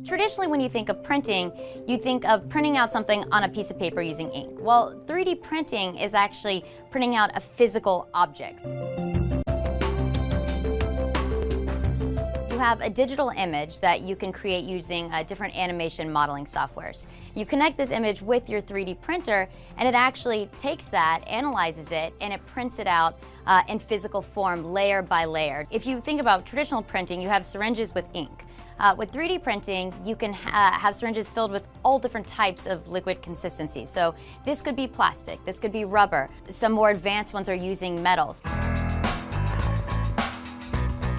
Traditionally, when you think of printing, you think of printing out something on a piece of paper using ink. Well, 3D printing is actually printing out a physical object. You have a digital image that you can create using different animation modeling softwares. You connect this image with your 3D printer, and it actually takes that, analyzes it, and it prints it out in physical form, layer by layer. If you think about traditional printing, you have syringes with ink. With 3D printing, you can have syringes filled with all different types of liquid consistencies. So this could be plastic, this could be rubber. Some more advanced ones are using metals.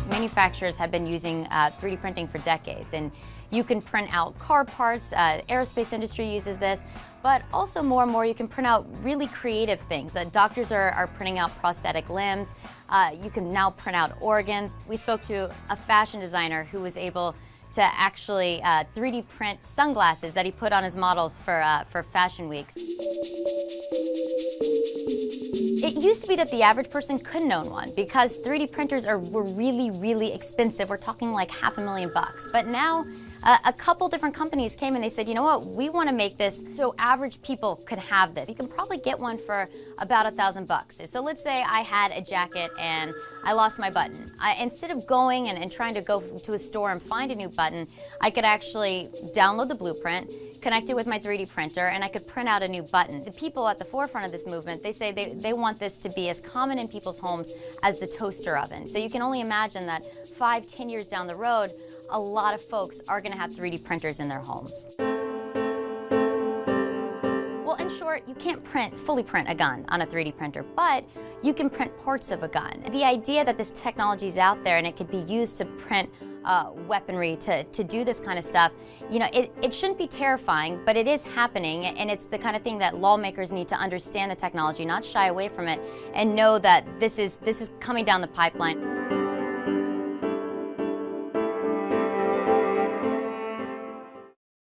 Manufacturers have been using 3D printing for decades, and you can print out car parts. Aerospace industry uses this, but also more and more you can print out really creative things. Doctors are printing out prosthetic limbs. You can now print out organs. We spoke to a fashion designer who was able to actually 3D print sunglasses that he put on his models for fashion weeks. It used to be that the average person couldn't own one because 3D printers were really, really expensive. We're talking like $500,000. But now a couple different companies came and they said, you know what, we want to make this so average people could have this. You can probably get one for about $1,000. So let's say I had a jacket and I lost my button. Instead of going and trying to go to a store and find a new button, I could actually download the blueprint, connect it with my 3D printer, and I could print out a new button. The people at the forefront of this movement, they say they want this to be as common in people's homes as the toaster oven. So you can only imagine that 5-10 years down the road, a lot of folks are going to have 3D printers in their homes. Well, in short, you can't fully print a gun on a 3D printer, but you can print parts of a gun. The idea that this technology is out there and it could be used to print weaponry to do this kind of stuff, you know, it shouldn't be terrifying, but it is happening, and it's the kind of thing that lawmakers need to understand the technology, not shy away from it, and know that this is coming down the pipeline.